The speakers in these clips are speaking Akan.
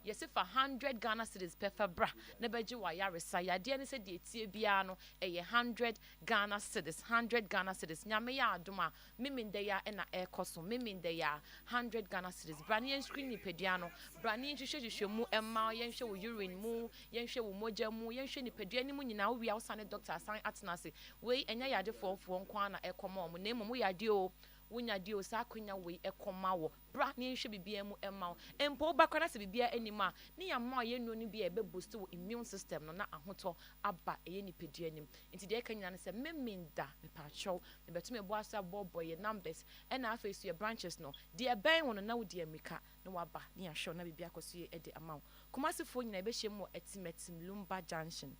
yes if 100 Ghana cedis per fabra na beji wa yaresa ya de ne se de tie bia no 100 Ghana cedis 100 Ghana cedis nyame ya adoma miminde ya na ekoso miminde ya 100 Ghana cedis brani en screen ni pedua no brani hwehwehwehwe mu emma yen hwe wo urine mu yen hwe wo moja mu yen hwe ni pedua ni mu nyina wo wia wo sane doctor asan atenase we enya yade fofo nkwa na ekoma mu na mu yade o wunya dio sa kwenya we ekoma wo bra ne nhwe bibia mu emma empo bakwana se bibia anima ne yamma ye nuo ni bia ebe boost wo immune system no na ahoto aba eye ni pedua nim nti de kanyina ne se meminda me pa chow me beto me bo asa boy ye numbers e na afa su ye branches no de ben wono na wo de amika na waba ne ahwe na bibia koso ye de ama wo Kumasifo nyina ebe hye mu etimetim Lumba Junction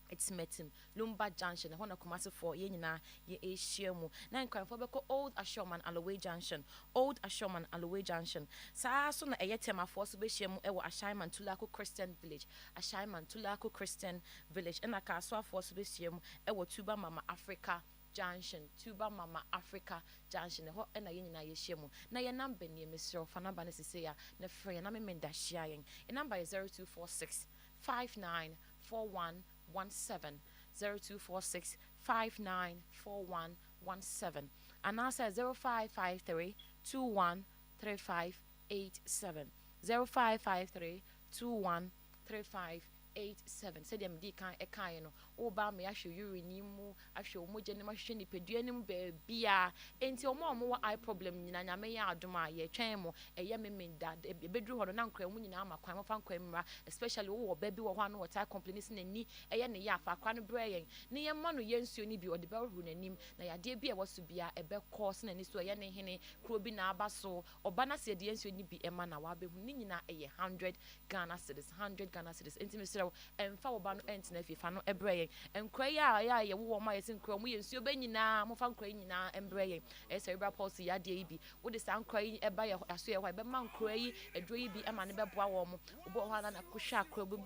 Etimetim Lumba Junction hona Kumasifo ye nyina ye ehye mu na nkwanfo beko Old Ashoman Aloe Junction Old Ashoman Aloe Junction saa so na eyetemafo so be hye mu ewo Ashaiman Tulako Christian Village Ashaiman Tulako Christian Village na ka so afo so be hye mu ewo Tuba Mama Africa Junction Tuba Mama Africa Junction ho na ye nyina ye hye mu na ye number ni mesro fa number ne sese ya na frɛ na me menda hia yen e number is 0246 594117 0246 594117 and also 0553 213587 0553 213587 said them di kan e kan no oba me ahwe urine mu ahwe omoje ne mahwe ni pedua nim ba bia enti omo eye problem nyina nyame ya adoma ye twen mu eye memenda ebedru ho no na nkra mu nyina amakwan mo fa nkwa mra especially wo ba bi wo ho no water complaints na ni eye ne ya afa kwa no breyen ne ye ma no ye nsuo ni bi ode ba ru nanim na yade bi e woso bia ebe course na ni so eye ne hene kro bi na aba so oba na se de nsuo ni bi e ma na wa behu ni nyina eye 100 Ghana cedis 100 Ghana cedis enti mesrew emfa wo ba no entina fi fa no ebreyen enkra ya ye wo ma yesin kra mu ye nsuo ba nyina mo fa nkra nyina embreyen e cerebral palsy ya de bi wo de san kra yi eba ye aso ye hwa be ma nkra yi edro yi bi ema ne be boa wo mo obo ho na kuhwa kra bi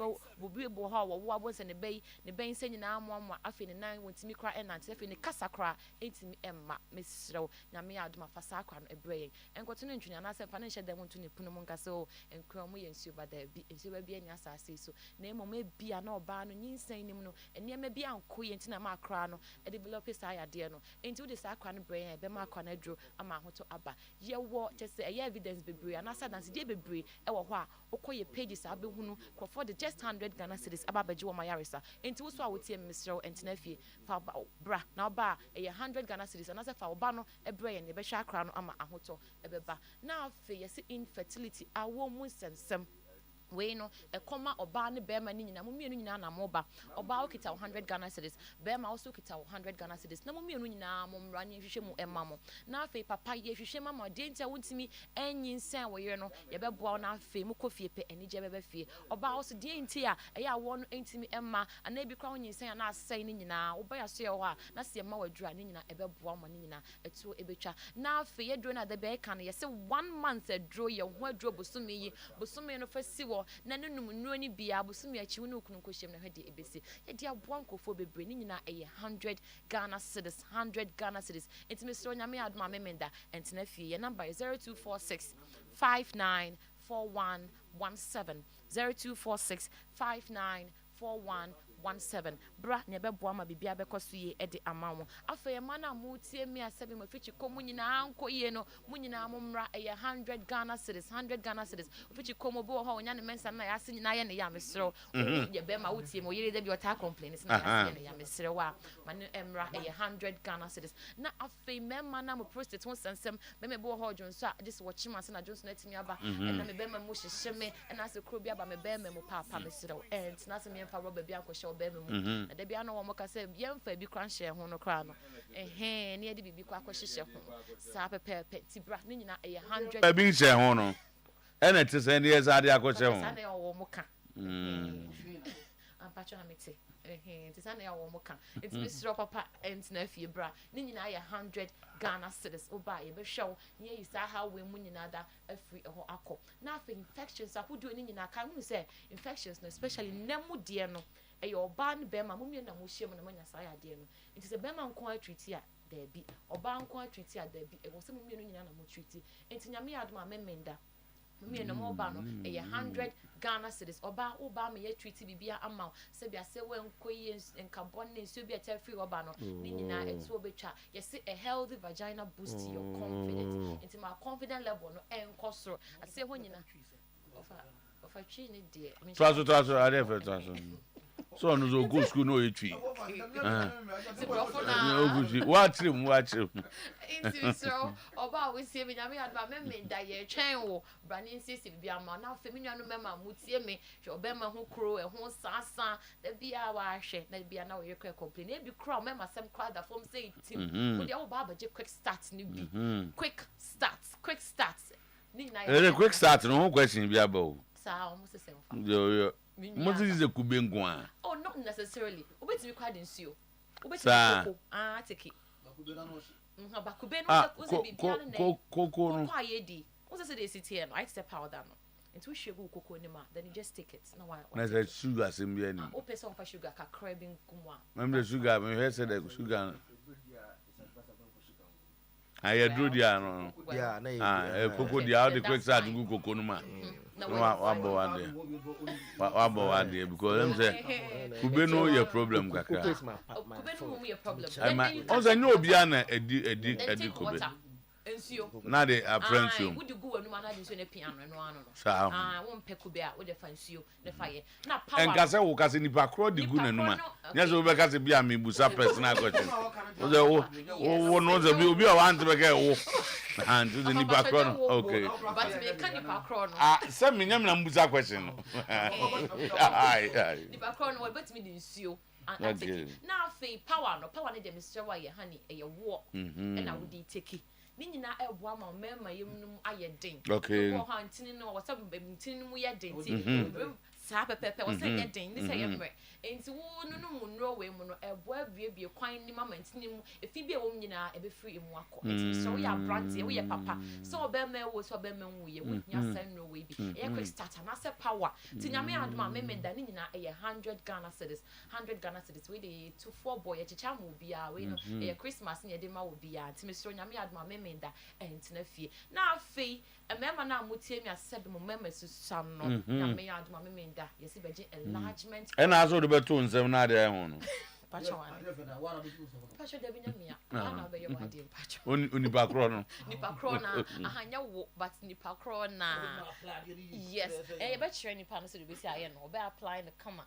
bo ho wo abo se ne ben se nyina amoamo afi ne nan wontimi kra enante afi ne kasa kra entimi emma mesrew nyame ya adoma fa sa kra no ebreyen enkoto ne ntwunya na se fa ne hye dem ntu ne punu mu nka so enkra mu ye nsuo ba da bi nsuo ba bi anya asase so na emo me bia na oba no nyinsan nim no eniema bia anko ye ntina ma akra no e develop sa ya de no enti wo de sa akra no brain e be ma akra na dro ama hoto aba ye wo chese e evidence bebre ana sa dance de bebre e wo ho a okoye pages abehunu for the just 100 Ghana cedis aba beje wo ma yaresa enti wo so a wotie mesrew entina fie fa bra na oba e 100 Ghana cedis ana sa fa oba no e brain e be hwa akra no ama ahoto e beba na afi ye se infertility awo mu sensem we no e koma oba ne bema ni nyina mumienu nyina na moba oba okita 100 Ghana cedis bema also kita 100 Ghana cedis na mumienu nyina momra ne hwehwe mu emma mo na afi papa ye hwehwe mama de ntia wontimi anyinsen wo yere no ye beboa na afi mu kofie pe enije beba fie oba also de ntia eya wo no entimi emma ana bi kwa onyinsen na asai ni nyina oba ya so ye ho a na se emma wadura ni nyina ebeboa mo ni nyina etuo ebetwa na afi ye dro na de be kan ye se 1 month edro ye ho adro bosumi no fa si na nunum nuo ni bia bosumi achi wo no kunu kohyem na hwede ebesi ye dia boa nkofo bebre ni nyina eye 100 Ghana cedis 100 Ghana cedis enti mesro nyame adoma memenda entina fie ye number is 0246 594117 0246 594117 bra ne beboa ma bibia bekoso ye e de amawo afa ma na mu tie mi asebe ma fichi komu nyina anko ye no mu nyina momra eye 100 Ghana cedis 100 Ghana cedis fichi komu bo ho onya ne mensa na ya se nyina ye ne ya mesro ye be ma wotie mo yere de bi ota complaints na ya se ne ya mesro wa ma ne emra eye 100 Ghana cedis na afa ma na mo prostate won sensem be me bo ho jonso a just watch ma se na jonso na timi aba na me be ma mo hyehyeme na se kro bi aba me be ma mo papa mesro and na se me fa rubber bi anko na da bia no wo moka se yemfa bi kran hye ho no kra no ne ye de bibi kwa hye ho sa pepepe tibra ne nyina eye 100 bi hye ho no ene te se ne ye za de akɔhye ho sa na wo moka ampacho na mete te sa na wo moka enti misro papa entina fie bra ne nyina eye 100 Ghana cedis oba ye be hwew ne yi sa ha we mu nyina da afri ho akɔ na afa infections apodo ne nyina kan hu se infections no especially nemu de no e yo oba ne bema mumie na mo hye mu na manya sa ya de no nti se bema nko atreat a da bi oba nko atreat a da bi e wo se mumie no nyina na mo treat nti nyame adoma memenda me no more ba no 100 Ghana cedis oba me ye treat bibia ama se bia se wen koyi nkabon na so bia ta free oba no ni nyina etu obetwa ye say a healthy vagina boosts your confidence into my confident level no enkosoro ase ho nyina of a tree ni de Traso ade fe traso so no zo go school no etwi what into so oba we see me nyame adba me da ye twen wo brani sisi bia ma na fe me nwa mema mutie me hwe obema ho kro ho sasa da bia wa hwe na bia na wo ye complain e bi kro mema sem kwa da form say team wo dia wo ba je quick start ni bi quick start ni na ye quick start no question bia ba o sa o mo se sem fa yo What is a kubengwa? Oh, not necessarily. Obeti required in sio. Obeti koko. Take it. Koko no. Ayedi. What's say they sit here? I step out that no. Into sugar koko ni ma. Then you just take it. No why? Na say sugar simbi ani. O person for sugar ka crabbing kumwa. Remember sugar, me hear say the sugar. I do dia no. Yeah, na koko dia the quick start go koko no ma. Wabo ade because them say kube no your problem kakra. Kube no your problem. Also no obi na edi kube. Na dey apprentice. Would you go no man na dey so na piano no ano no. Won pe kube a wo dey fancio na faye. Na power. Enkase wo kase nipa kro di gu na numa. Nya so be kase bia me busa personal question. Wo no ze bi obi o want be ke wo. And to the nipa kro. Okay. But me can nipa kro no. Say me nyam na mbusa question no. Nipa kro no but me dey nsuo. Now fe power no dey Mr. Wa ye honey e ye wo. And I would take it. Ni nyina eboa ma mema yemnum ayeden. Okay. Wo ha ntini no wo sabu ntini mu yeden ti. Sa pepepe wo say yeden ni say yemre. Enti wo no mu nro we mu no eboa biebie kwan ni mama ntini mu efi bia wo nyina ebe free mu akọ. Enti so ya brand ye wo ye papa. So be me wo so be me wu ye wo nya say no we bi. E quick start na say power. Ti nyame adoma meme da ni nyina e 100 Ghana cedis. 100 Ghana cedis we dey 24 boy e chicha mu bia we no e Christmas ni e dey ma wo bia. Ti me so nyame adoma meme da entina fie na afei emema na amutie mi asebe mo mema susam no na me aduma me menda yesi beje enlargement e na so de beto nsem na de ho no pacho de bi na mia na be yo ade pacho nipa kro no nipa kro na ahanya wo but nipa kro na yes e be chere nipa no so de be si aye no be apply no kama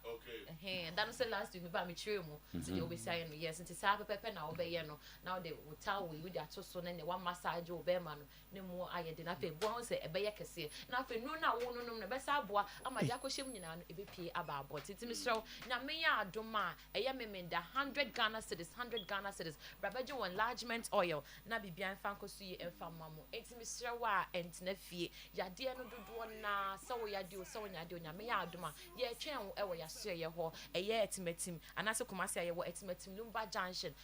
okay that no say last week me ba me chere mu so de obesi aye no yes nti sa pepe na obeye no now de hotel we de atoso na ne one massage obema no ne mu aye de na fe bon say e be ye kese na fe no na wo no na be sa aboa amaja akohyem nyina no e be pie aba abot nti me so na me ya adoma e ye memenda 100 Ghana cedis 100 Ghana cedis brabaje one enlargement oil na bibia mfa nkoso yi mfa mamo enti me so wa entina fie yade no dodo na so wo yade o so wo nyade o nyame ya adoma ye twen wo e wo yaso ye ho e ye etimatim anase komase ye wo etimatim Lumba Junction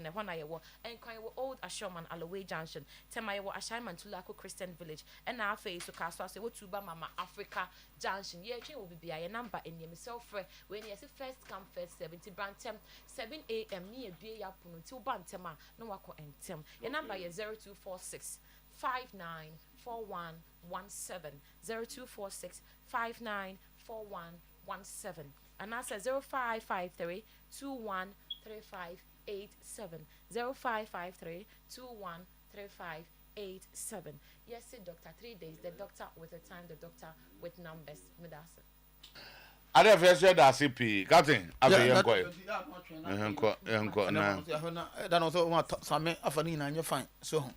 e ho na ye wo enkwan wo Old Ashoman Alaway Junction tema ye wo Ashaiman Tulako Christian Village and na afa so ka so wo Tuba Mama Africa Junction ye twen wo bibia ye number eni me self when ye say first come first 70 brantem 7 a.m. ni ebie ya punu ti wo bantem a na wako entem ye number ye 0246 594117 0246 594117 and I say 0553 213587 0553 213587. Yes, see doctor 3 days the doctor with the time the doctor with numbers medasa. Ade first year da CP captain abe enko na that no so same afani na fine so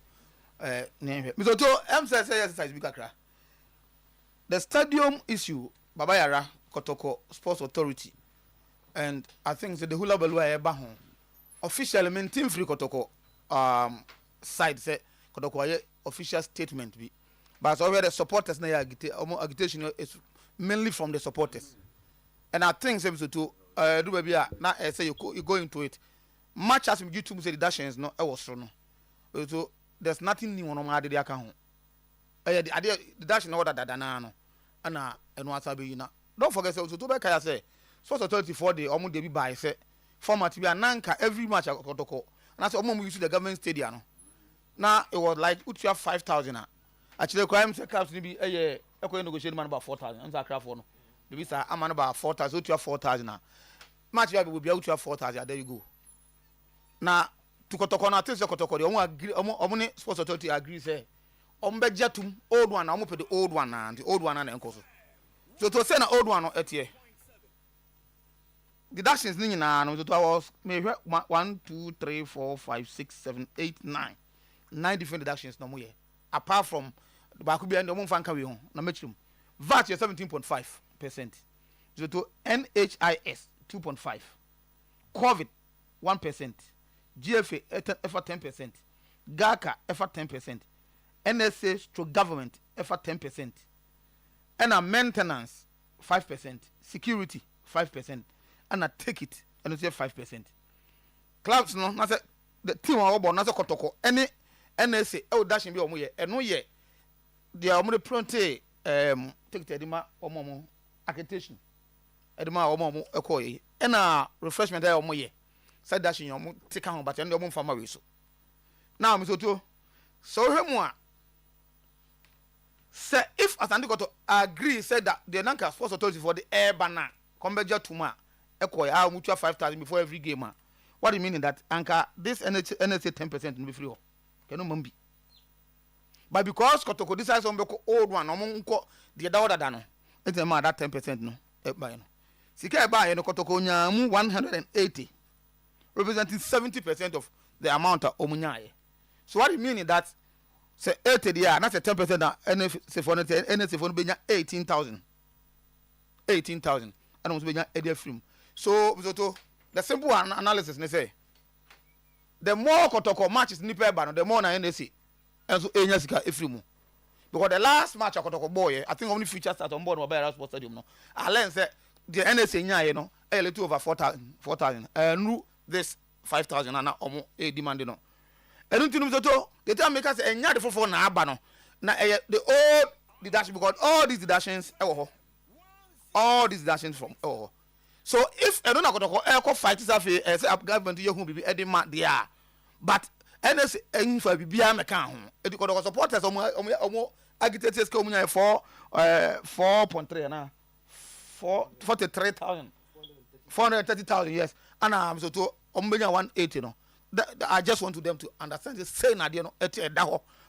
me so to say exercise bi kakra the stadium issue Baba Yara Kotoko Sports Authority and I think the hula balwa e ba ho official maintain free Kotoko side say Kotoko ye official statement bi but so where the supporters na agitation is mainly from the supporters. And I think so to do baby now say you go into it. Much as we give to say the dashings no I was no. So there's nothing new on my idea account. The dashing order that no. And what I be na. Don't forget so to back I say Sports Authority for the almost dey by say format be ananka every match Kotoko. And that's almost we use the government stadium. Now it was like 5,000 and actually crime say clubs ni bi ekọ negotiate man about 4,000 am say craft for no maybe say am about 4,000 so to 4,000 na match you will be able to 4,000 there you go na tukotoko na things kotoko de omo agree omo ni sports authority agree say omo be jetum old one na omo pe the old one na the old one na enko so to say na old one no etie deductions ni nyina no to was me 1 2 3 4 5 6 7 8 9 different deductions no mo ye apart from the back be and omo fanka we ho na metrim VAT is 17.5%. So to NHIS 2.5, COVID 1%, GFA effort 10%, GACA effort 10%, NSA stroke government effort 10%, and a maintenance 5%, security 5%, and a ticket and it's 5%. Clubs no, na the team obo na kotoko any NSA e dashing be omo ye eno ye they are omo pronte take the edema omo accreditation edema omo ekoye na refreshment there omo ye said that you omo take am but and omo farmer we so now me so hwemu a say if Asante got to agree said that the Nanka sports authority for the air banner combeja tuma ekoye a mutua 5,000 before every game what do you mean that anka this NSA 10% no be free kenu mambi but because kotoko this is some old one omo nko the other no it's a that 10% no e buy no sika e buy no kotoko nyamu 180 representing 70% of the amount of omunyaye so what do you mean is that say 80 there that's a 10% na NSA for be 18,000 and almost be area free so the simple analysis they say the more kotoko matches nipa ba no the more na NSA and so enya sika efrimu because the last match akotoko boy I think only future start on board Oyerepa Sports Stadium no I learn say the NSA nyaye no a little over 4,000 and this 5,000 na omo demand no and until so the time make us enya the for na aba no na the old deduction because all these deductions all these deductions from so if I don't know fight say government you who be demand there but NS for bibia meka ho e ko supporters omo agitators ka omo 4.3 na 43,000 430,000 yes and I'm so to omo 180 no I just want them to understand this say na dey no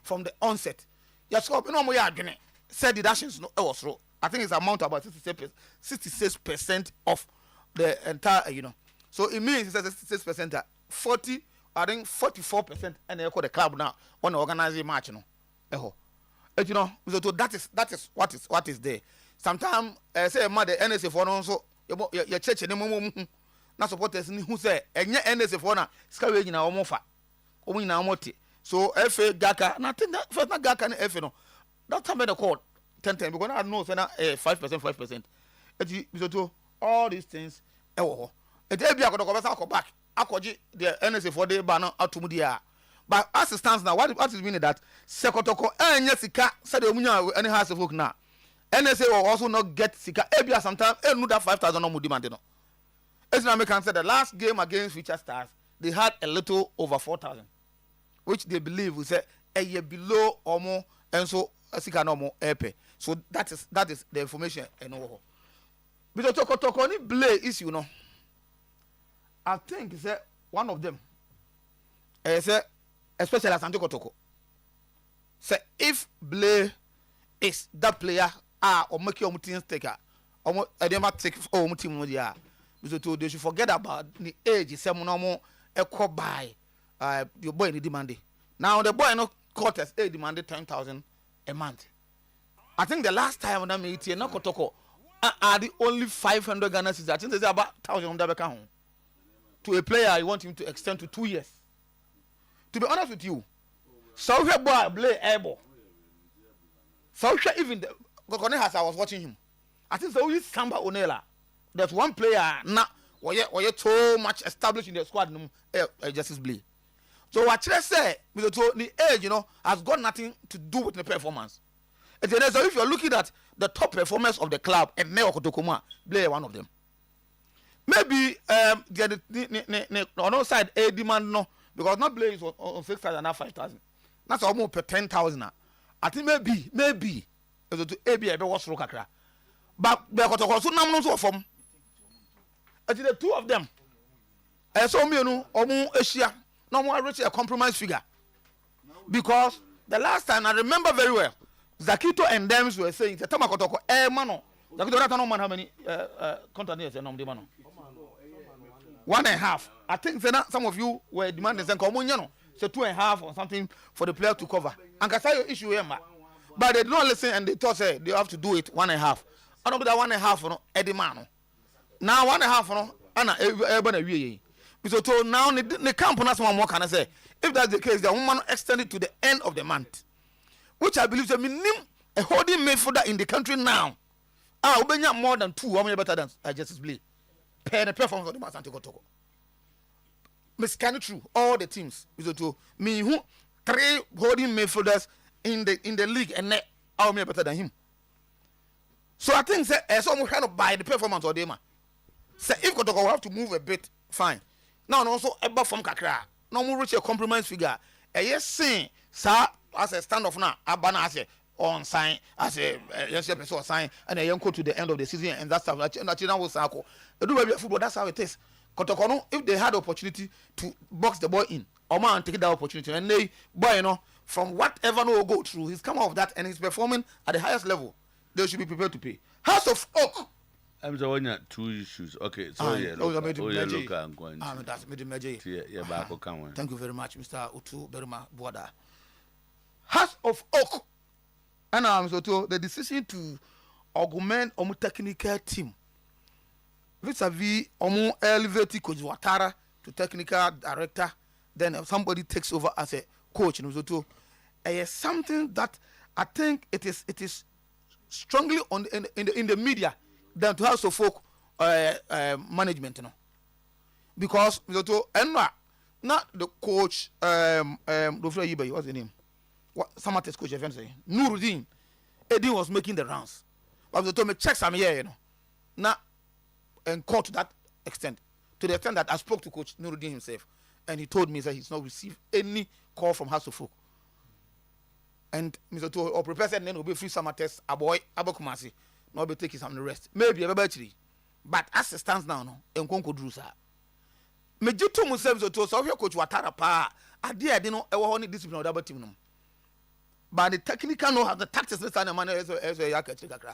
from the onset yes so no omo ya adwene said deductions no e was row I think it's amount about 66% of the entire so it means it's 66% 40 I think 44% and they call the club now when organizing match no so that is what is there sometimes say mother NSA for no so your church ni mum na supporters ni who say enye NSA for na ska we nyina omo fa omo nyina omo te so FA Gaka na think that first na Gaka na FA no that time the call 10 because I know say na 5% so all these things e wo e dey bia ko back akoji the NSA for the banner atum dia but as it stands now what is meaning that sekotoko enya sika said omunya any house folk na NSA will also not get sika ebia sometimes enu that 5,000 no mu demand no it's not make say the last game against Future Stars they had a little over 4,000 which they believe we say a year below omo and so sika no mo epe so that is the information eno because toko ni play issue no I think it's one of them. Say especially Asante Kotoko. Say if Blay is that player or make your team taker, or they might take team dia. So they should forget about the age. Some no more equal by your boy demanded. Now the boy no quarters demanded 10,000 a month. I think the last time when I meet here, no Kotoko are the only 500 Ghana cedis. I think there's about 1,000 on the account. To a player, I want him to extend to 2 years. To be honest with you, so boy play able. So even the Kokoneha, I was watching him. I think so. He's Samba Onela. There's one player now. Were so much established in the squad. Justice Blay. So what I say, the age, has got nothing to do with the performance. So if you're looking at the top performers of the club, and Neo Kotokuma, Blay one of them. Maybe on our side a demand no because not Blay is on 6,000 and 5,000. That's almost per 10,000. I think maybe so to AB ebe was ro kakra but be kotoko so nam no so fom ati the two of them so me no omu ehia no mo reach a compromise figure because the last time I remember very well Zakito and them were saying the time kotoko man no Zakito that no man how many containers no dem no 1.5 I think some of you were demanding say come no say 2.5 or something for the player to cover and can say your issue here but they did not listen and they thought say they have to do it 1.5 I don't that 1.5 no Eddie man now 1.5 no ana ebe na wie because so now the camp na some more can say if that's the case the woman extended to the end of the month which I believe is a minimum a holding midfielder in the country now obenya more than 2 how many better than Justice Blay per the performance of the match Antiko Miss can true all the teams because to me who 3 holding midfielders in the league and how many better than him so I think say some kind of by the performance of them say if Kotoko have to move a bit fine now also eba from kakra now we reach a compromise figure yes saying sir as a standoff now abana as on sign as a yes person sign and a young go to the end of the season and that's how that will circle do baby football that's how it is Kotoko no if they had the opportunity to box the ball in or man take that opportunity and they boy you know from whatever no go through he's come out of that and he's performing at the highest level they should be prepared to pay House of Oak I'm the one 2 issues. Okay, so yeah, look, that's made major. Yeah, back come. Thank you very much, Mr. Otuo-Berima Boada. House of Oak, and I'm so to the decision to augment our technical team. Vis-a-vis omu elevate Coach Ouattara to technical director, then somebody takes over as a coach. And so to something that I think it is strongly on in the media. Than to House of Folk management, you know, because not the coach what's the name? What Samate's coach eventually Nuruddin Eddie was making the rounds, but they told me check some here, you know, not and caught to that extent, to the extent that I spoke to Coach Nuruddin himself, and he told me that he's not received any call from House of Folk. And Mr. To or prepare said then will be free Samate's a boy Abokumasi. No be taking some rest. Maybe everybody. But as it stands now, no, and Conco Drusa. Mejuto Muslims to so your Coach Ouattara pa. I didn't know any discipline or double team. But the technical know how the tactics this time man as a yaka chikakra.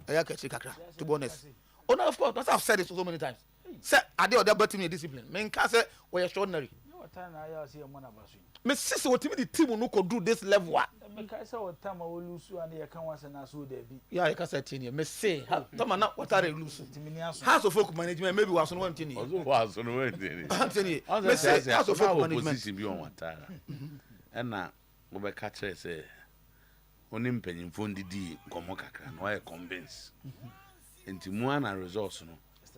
A yaka chikakra, to be honest. Oh no, of course, that's I've said it so many times. Say I did double team discipline. Men can say we extraordinary. What time I see a man about me sister what the team no could do this level. Because I what time I will lose and you can once and so there be. Yeah, you can say 10 years. Me say, Tama not what are they lose? House of Folk management maybe was on 1 10 years. Also was on 1 10 years. Anthony, me say House of Folk management be on Ouattara. And now we be catch say onim penyimfo ndidi komo kakra no I convince. Enti mu ana results no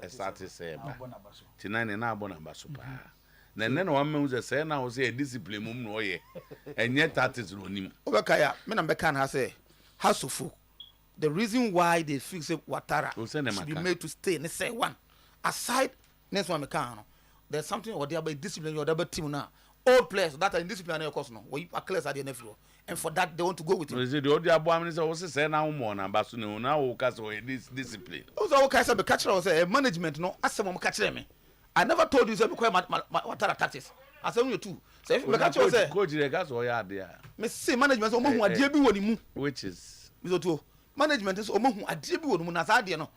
start say ba. Tinane na abona baso pa. Then one man was say now say discipline mum no ye. And yet that is no nim. Obakaya, me na bekan ha say House of Folk. The reason why they fix Ouattara should be made to stay. They say one. Aside next one mekan, there's something or there by discipline your double team now. All players that are in discipline of course no. We are clear at the nephew. And for that they want to go with him. Is it the audio minister also say now more na basu no now o cast this discipline. Also o cast be catch say management no asem catch me. I never told you say because Ouattara tactics. I say you too. Say if we catch you say coach the gas o ya there. Me say management so mo hu ade bi woni mu. Which is Mizoto management so mo hu ade bi woni mu na sa ade no.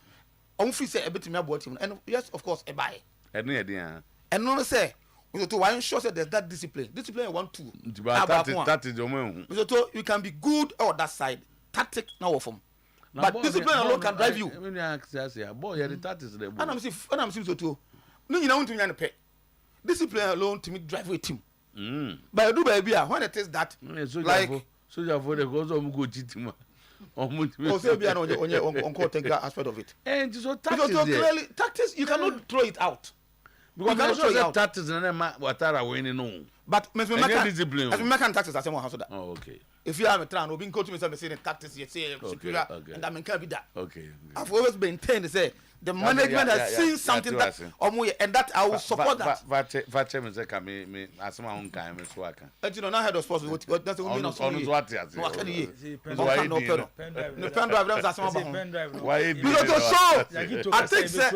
On free say ebetimi abo team and yes of course e buy. E no e dey. And no say Mizoto why ensure say there's that discipline. Discipline 1 2. That is the one. Mizoto you can be good on that side. Tactic now from. But discipline alone can drive you. When you ask boy the tactics the boy. And I'm see Mizoto. No, you know to pay. Discipline alone to me drive a team. But I do baby when it is that like soldier for the goes on go team. Oh, say be on your technical aspect of it. And so tactics clearly tactics you cannot throw it out. Because you tactics and then Ouattara winning no. But me discipline. As me can tactics as someone has that. Oh okay. If you are a tran, being coach me say tactics you say superior and I mean can be that. Okay. I've always been intend to say The management has seen something that and that I will support that. Vache me say me asema on kan me so aka. You know now head of sports what that's the women of so. On what ya say. No aka dey. Why No pen drive them asema ba. Why be so I think say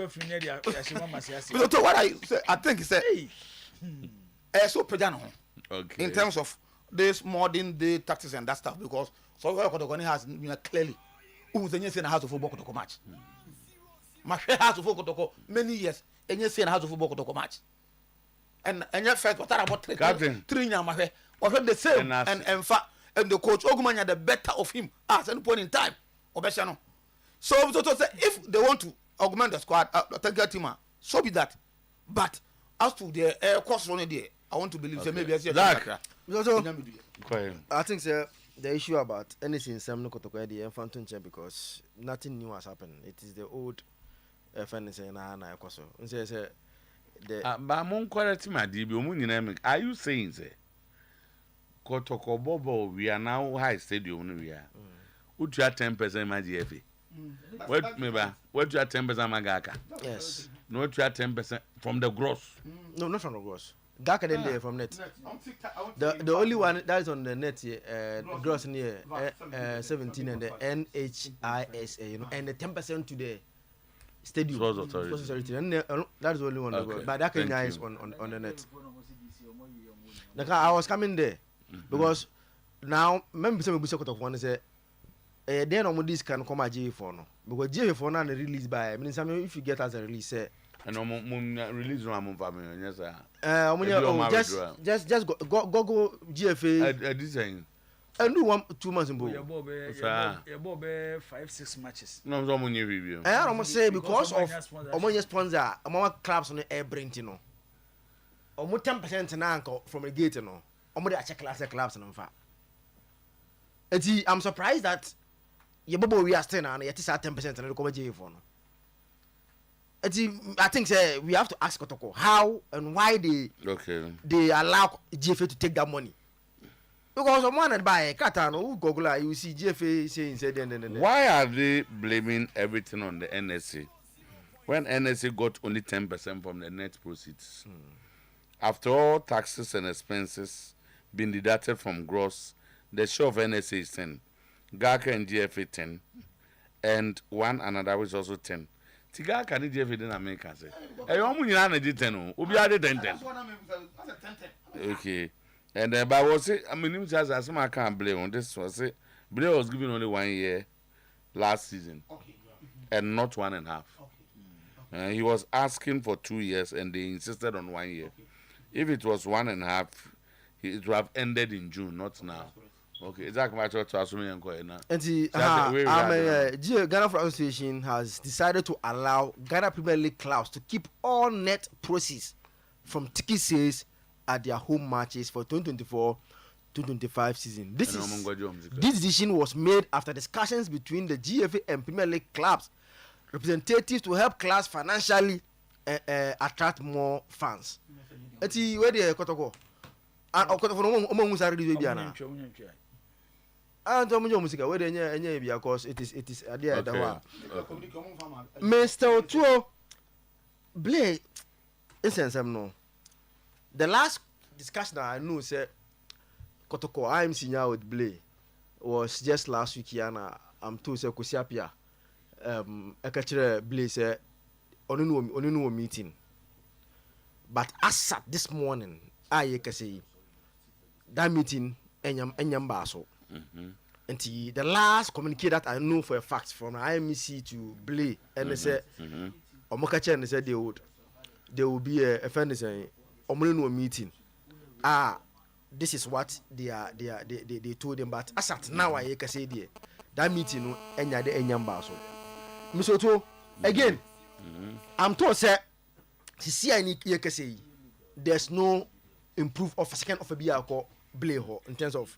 what I think say so pejano. Okay. In terms of this modern day tactics and that stuff because so Kotoko has clearly who say say na house of football Kotoko match. My house of football many years and you say na house of football Kotoko match. And your first what about 3 years my was the same and in fact and the coach Ogumanya the better of him at any point in time. Obeshano. So say if they want to augment the squad technical team so be that. But as to the course running there I want to believe say maybe I see I think the issue about anything Sam no Kotoko the Phantom Chair because nothing new has happened. It is the old FNC na Ekoso. Say the but mon quality my DB omu nyina make are you saying say Kotoko Bobo we are now high stadium no we are. Would you 10% my GFA? What maybe what you 10% magaka? Yes. No what you 10% from the gross. No, not from the gross. Gaka then there from net. The only one that is on the net here, gross near 17 and the NHISA, you know, and the 10% to the stadium. Sports Authority. And that is the only one. Okay. But that can is on the net. I was coming there because now remember some people talk of one say then on this can come at J4 no because J4 now released by I mean if you get as a release and release no family yes sir just go GFA this saying and do 2 months in both you 5-6 matches no so money review I almost say because of omo sponsor omo clubs on air brent no omo 10% na anko from a gate no omo dey check clubs no fa I'm surprised that Yebobo we are still now yet is at 10% and come GFA no I think say we have to ask Kotoko how and why they allow GFA to take that money. Because someone and buy Katano, Google, you see GFA saying said why are they blaming everything on the NSA? When NSA got only 10% from the net proceeds. After all taxes and expenses being deducted from gross, the share of NSA is 10. GACA and GFA 10. And one another is also 10. Tiga can GFA in America say. Hey, how many na did 10? Obi ade 10. Okay. And but was it I mean just as I can't blame on this was it Blair was given only 1 year last season. Okay. And not 1.5. Okay. He was asking for 2 years and they insisted on 1 year. Okay. If it was 1.5, it would have ended in June, not now. Okay, exactly what to assume and Ghana Football Association has decided to allow Ghana Premier League clubs to keep all net proceeds from ticket sales at their home matches for 2024-2025 season. This decision was made after discussions between the GFA and Premier League clubs representatives to help clubs financially attract more fans. Eti where the Kotoko and Kotoko omo musari di bia na. And omo musika where the because it is there that one. Mr. Otuo Blay essence no. The last discussion I know said Kotoko I'm senior with Blay was just last week and I'm told say Kosiapia ekachere Blay say onu meeting. But as at this morning, I can say that meeting enyam baso. And the last communique that I know for a fact from IMC to Blay and they said Omokache and they said they will be a friend saying Omunu meeting. This is what they told them. But as at now I can say that meeting enyam baso. Mr. Otuo again. I'm told say there's no improve of a second of a beer called Blay in terms of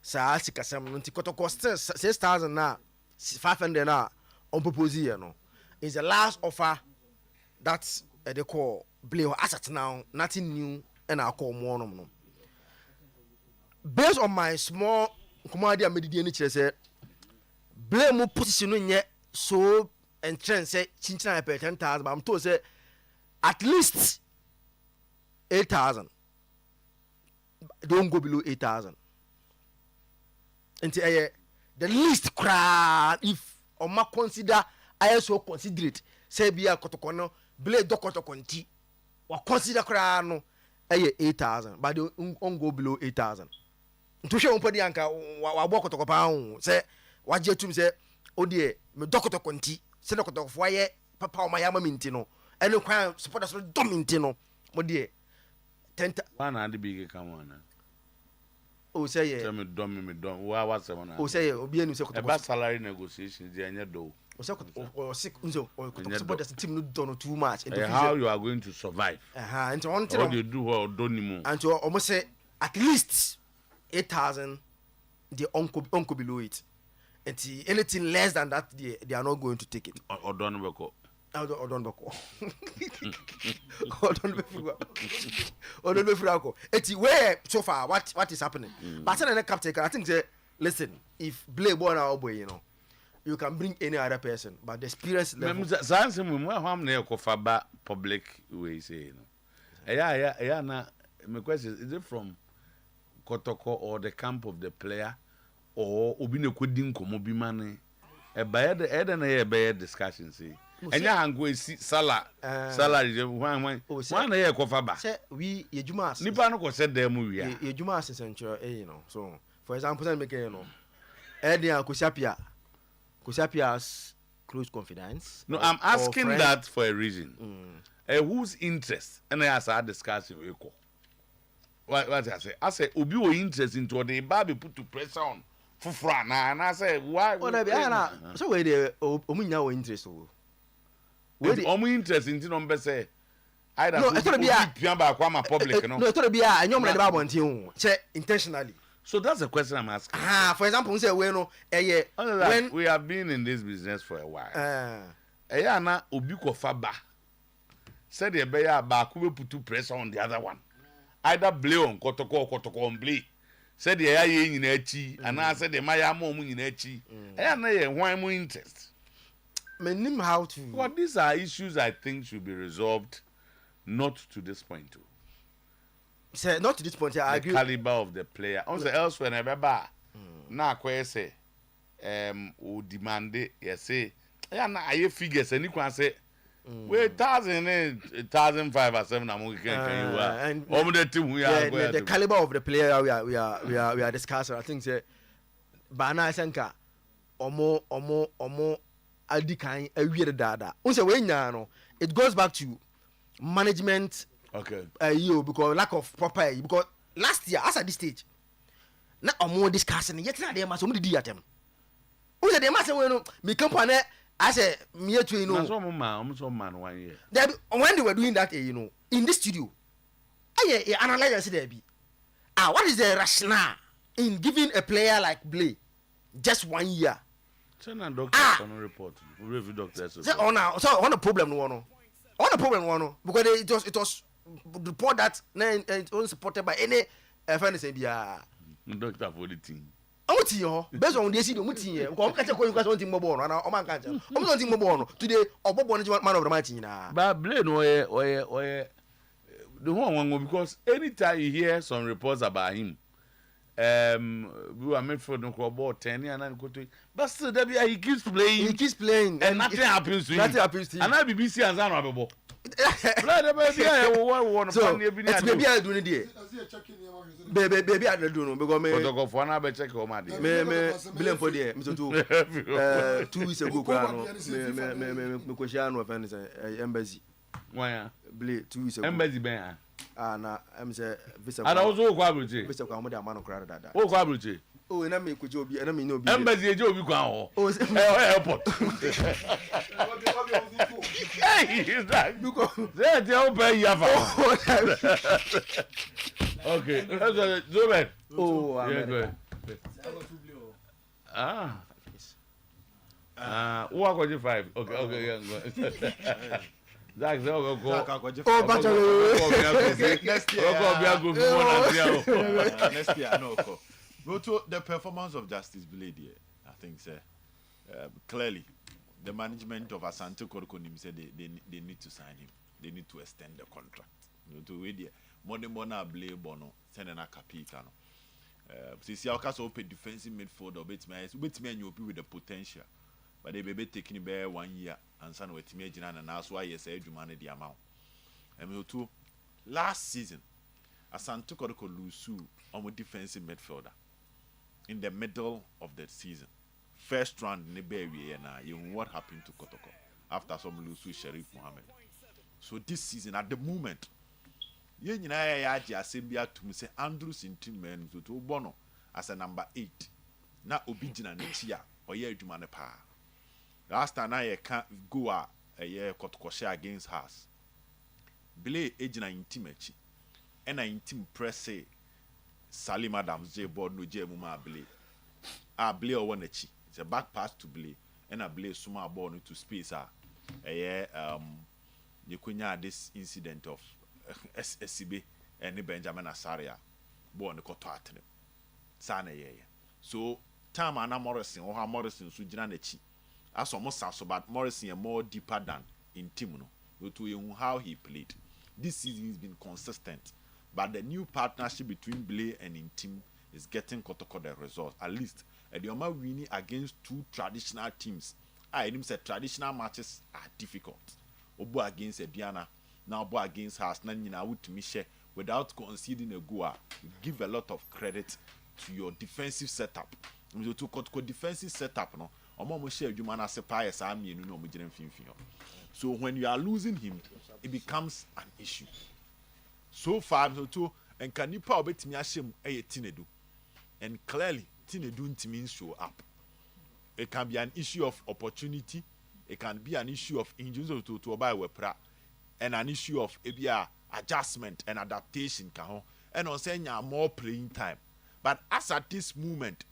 Saasika Kotoko still 6,000 now 500 now on proposal no is the last offer that's they call Blay asset now nothing new and I call more no. Based on my small commodity and median nature say Blay mo position yet so and trend say chinchina pay 10,000, but I'm told say at least 8,000. Don't go below 8,000. Until the least crowd, if or ma consider ISO considerate, say be a kotokono, blade dokotokonti, or consider crowd no 8,000, but they won't go below 8,000. To show padi anka wa boko pound say what jetum say oh dear me dokoto konti say dokoto for ye papa o mayama mintino and no crime support us do mintino mo dear 10 one and the big come on oh say tell me dom wa say one oh say obi anu say koto about salary negotiations dey anya do o say or sick unzo or support us team no don too much how you are going to survive into one what you do or don't anymore and to almost say at least 8,000 they uncle below it, and anything less than that they are not going to take it. Or don't beko. Or don't beko. Or don't beko. Or don't beko. It's where so far what is happening. But then the captain, I think say listen, if Blay born our boy, you can bring any other person, but the experience level. Sans him more harm near Kofaba public way say yeah na my question is it from Kotoko or the camp of the player or obine kwedin komo bi mane e ba e na ye be discussion say enya hango esi salary wan na ye kofa ba say we yejuma as nipa no ko se dem wi a yejuma as central so for example say make e dey Kosiapia's close confidence. No, I'm asking that for a reason. Whose interest and I ask our discussion we call what I say obi wo interest into the baby put to pressure on fufra na and I say why so we dey omunya wo interest o we dey omu interest into no be say either no it's not be a ba kwa ma public no no it's not be a anyom na ba bontin o say intentionally. So that's the question I'm asking. For example, we say when we have been in this business for a while. Na obi ko fa ba. Said the beya ba ko put to pressure on the other one. Either blay on kotoko on blay. Said the ye nyina achi and I said the maya mo mu nyina achi. Na ye hwan mu interest. Menim how to. Well, these are issues I think should be resolved not to this point too. Say not to this point I agree. The caliber of the player. Also elsewhere never na kwa say o demand yes say na aye figures any kwan say we 1,005 or 7 am can you and the caliber of the player we are discussing. I think say bana senka omo adikan awiere dada unse we nya no it goes back to management. Okay. Because lack of proper because last year as at this stage na omo discussing yet na dem so mo didi atem o say dem say we no me company I say me to na so mo man 1 year when they were doing that in this studio I analyze say there be what is the rationale in giving a player like Blay just 1 year send a doctor on report review doctor so on the problem no because it was report that it was supported by any friend say bia doctor for the team omuti ho based on the see omuti here ko ka check ko something mo born na o man ka check o something mo born today obobo no man of the match na but Blay no oye the one because anytime you hear some reports about him we were made for no about 10 and go to but still he keeps playing and nothing happens to him and I BBC and Zano Abebo so it's baby I do it there baby I do no because me protocol for na be check o ma dey me blame for there me so 2 weeks ago kwa no me ko share no offend say embassy why Blay 2 weeks ago embassy ben na am say visa and also kwa abroche visa kwa mo dey amano kra dada o kwa abroche na me ko je obi na me no obi embassy eje obi kwa ho airport hey is that they open yafa okay Zoben yeah who are going 5 okay yeah Zach go next year no go to the performance of Justice Blay there I think sir clearly the management of Asante Kotoko said they need to sign him. They need to extend the contract. To wait more na blame bono send an capita no. See our case open defensive midfielder bet me and you with the potential. But they be taking bear 1 year and son with me and that's why you say you manage the amount. And to last season, Asante Kotoko lose on a defensive midfielder in the middle of the season. First round in the baby and what happened to Kotoko after some lose Sharif Mohammed. So this season at the moment, you know I just to say Andrews in team men to Bono as a number 8. Now Obidina next year or year Jumane pa. Last time I can't go a year Kotoko share against us. Bele agent in team and in team press say Salim Adams J board no J Muma Bele. A Bele or one it's a back pass to Bele and a Bele Suma born into space a year you could this incident of SCB and Benjamin Asaria born the Kotatne. Sana ye. So time Anna Morrison or how Morrison Sujanachi. As almost so but Morrison more deeper than in Timuno. To how he played. This season has been consistent. But the new partnership between Blay and Intim is getting Kotoko the result. At least the Oma winning against 2 traditional teams. I didn't say traditional matches are difficult. Obo against Ediana, now Obo against Haas, Nanyina would to Miche without conceding a goal. You give a lot of credit to your defensive setup. To Kotoko defensive setup, no. So when you are losing him, it becomes an issue. So far, so and can you probably me ashim a tinedu? And clearly, tinedu means show up. It can be an issue of opportunity, it can be an issue of injuries to buy wepra, and an issue of adjustment and adaptation, and on saying more playing time. But as at this moment,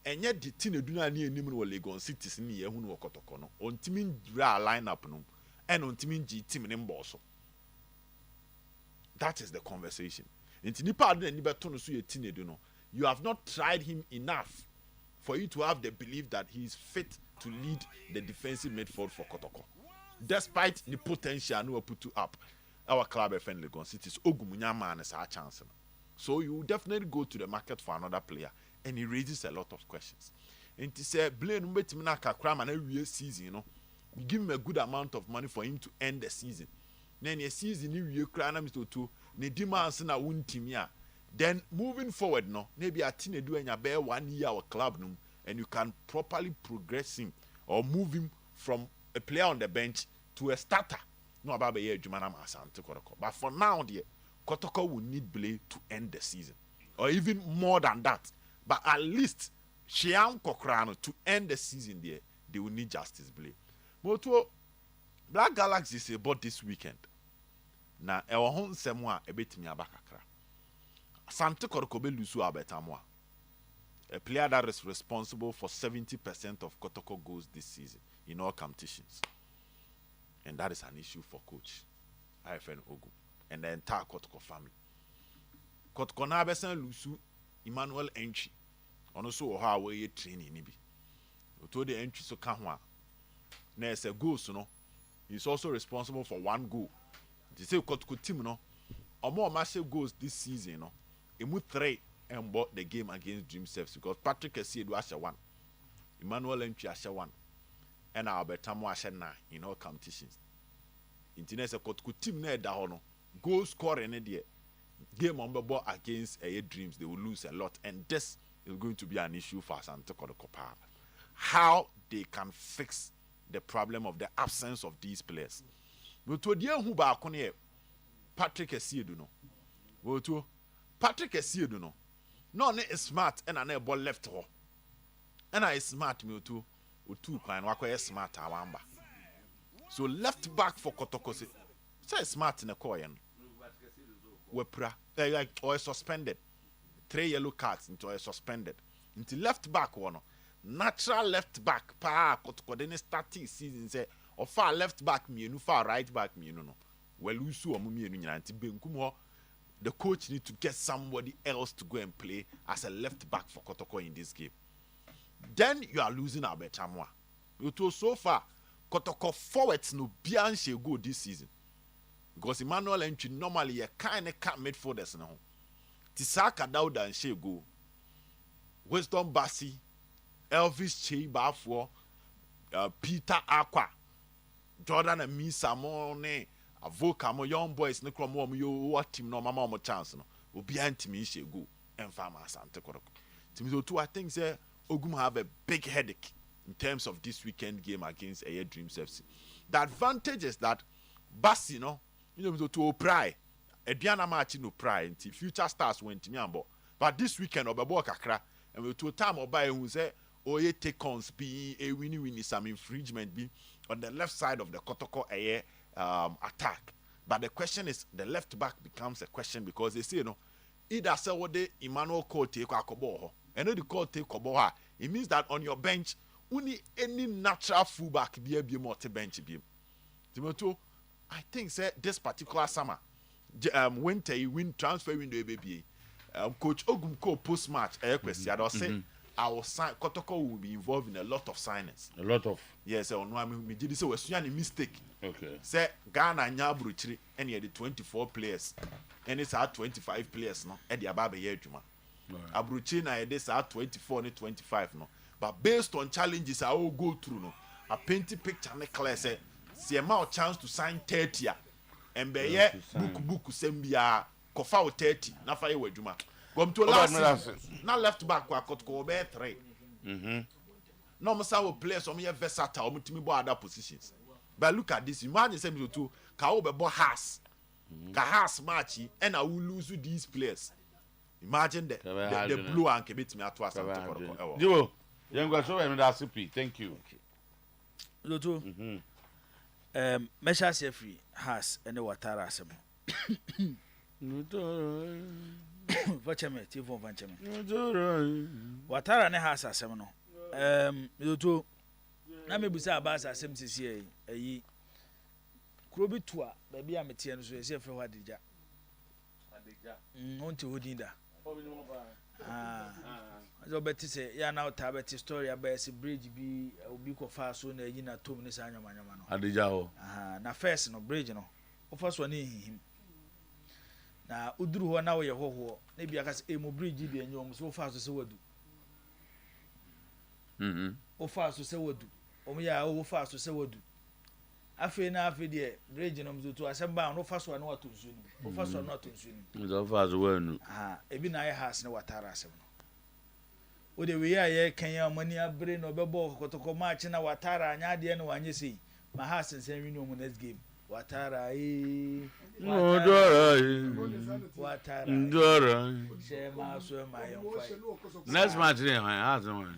and yet the team do not need anyone Legon cities in the Yahoo Kotokono, on Timin Dra lineup, and on Timin G team in Bosso. That is the conversation. In Tinipa and Nibaton Suye, you have not tried him enough for you to have the belief that he is fit to lead the defensive midfield for Kotoko. Despite the potential we put to up, our club FN Legon cities, Ogumunyama is our chance. So you will definitely go to the market for another player. And he raises a lot of questions. And he said, Blaine, every season, you give him a good amount of money for him to end the season. Then a season, you cry, to Nedima na win team. Then moving forward, maybe a teen do and bear 1 year our club, and you can properly progress him or move him from a player on the bench to a starter. No, about a year, Jumana Asante Kotoko. But for now, dear, Kotoko will need Blaine to end the season, or even more than that. But at least Shiam Kokrano to end the season there, they will need Justice Blay. Moto Black Galaxy say about this weekend. Na ewa hon semwa ebetimi abakakra. Asante Kotoko lusu abetamwa. A player that is responsible for 70% of Kotoko goals this season in all competitions. And that is an issue for coach IFN Ogu and the entire Kotoko family. Kotoko na besen lusu Emmanuel entry ono so how we training ni bi to the entry so ka ho a na ese goals no he's also responsible for 1 goal. They say Kotoko team no omo ma goals this season no emu 3 and bought the game against Dream Service because Patrick Essiedu ashe 1, Emmanuel entry ashe 1, and Albertamo ashe 9 in all competitions. Intine se Kotoko team na da ho no goal scoring there. Game on the ball against Dreams, they will lose a lot, and this is going to be an issue for Asante Kotoko. How they can fix the problem of the absence of these players. But to the who ba konye Patrick Essiedu no. To Patrick Essiedu no. No is smart and an ball left ho. And I smart me to Otu kwan wakoye smart awamba. So left back for Kotoko say smart in the coin. Wepra or suspended 3 yellow cards into a suspended into left back one natural left back pa Kotoko then starting season say or far left back mienu far right back mienu no well usu omo mienu nyina nti benkum the coach need to get somebody else to go and play as a left back for Kotoko in this game. Then you are losing Albertamwa Otuo so far Kotoko forwards no bian she go this season. Because Emmanuel entry normally a kind of cat midfielders now. Tisaka Dauda and she go. Weston Bassi, Elvis Che Bafo, Peter Aqua, Jordan and me Samone, Avoka, my young boys, no cromom, you what team no mama chance no. Will be anti me she go and farmers and take to me too. I think say Ogum have a big headache in terms of this weekend game against Air Dreams FC. The advantage is that Bassi, you know, to pry. Ediana match no pry until future stars went to me and but this weekend Obebo Kakra and we to time Oba who say Oye take ons be a winnie some infringement be on the left side of the Kotoko Air attack. But the question is the left back becomes a question because they say either say what they Emmanuel Cote take Kobo and the Cote take Kobo, it means that on your bench only any natural fullback be multi bench be. Timoto, I think say this particular summer winter win transfer window baby. Coach Ogumko post match question I say our sign Kotoko will be involved in a lot of signings. A lot of yes, on one me did say was a mistake. okay. Say Ghana Nyabruchri and the 24 players and it's our 25 players no and the ababa year juma. Abruchi na this are 24 and 25 no. But based on challenges I will go through no. A painting picture na clear say see amount chance to sign 30 and be ye book sembia kofa 30 na fa ye wadwuma. Come to last na left back kwa Kotoko be 3. No mo say we play some ye versatile mutimi bo other positions. But look at this, imagine say me to ka wo be bo has. Ka has match and I will lose these players. Imagine the blue and kebit me atwa Kotoko. Jiwo, yengwa so we da CP. Thank you. Loto. Mesha se free has and the Watara asem. Vacheme tifo vancheme. Watara ne has asem no. Loto na mebusa abasa asem sisi eyi krobi toa baby ametie no so ese frɛ ho adija. Onti hodinda. So better say ya na uta better story about si bridge bi obi ko fa so na yi na tom ni sa anyamanyama no Adija ho na first no bridge no o fa so na ehihim na uduru ho na wo ye hoho na bia ka se mo bridge bi enyom so fa so se wadu o fa so se wadu o mo ya o fa so se wadu afi na afi de bridge no mzo to asem no fa so na wato nsu ni o fa so na wato nsu ni mzo fa so wanu ebi na ye has na watara asem no o de we ya kan ya mani abre no bebo Kotoko match na watara anya de no wanye sei ma ha sensen win no next game watara watara ndora shema so ma yon fight next match dey has one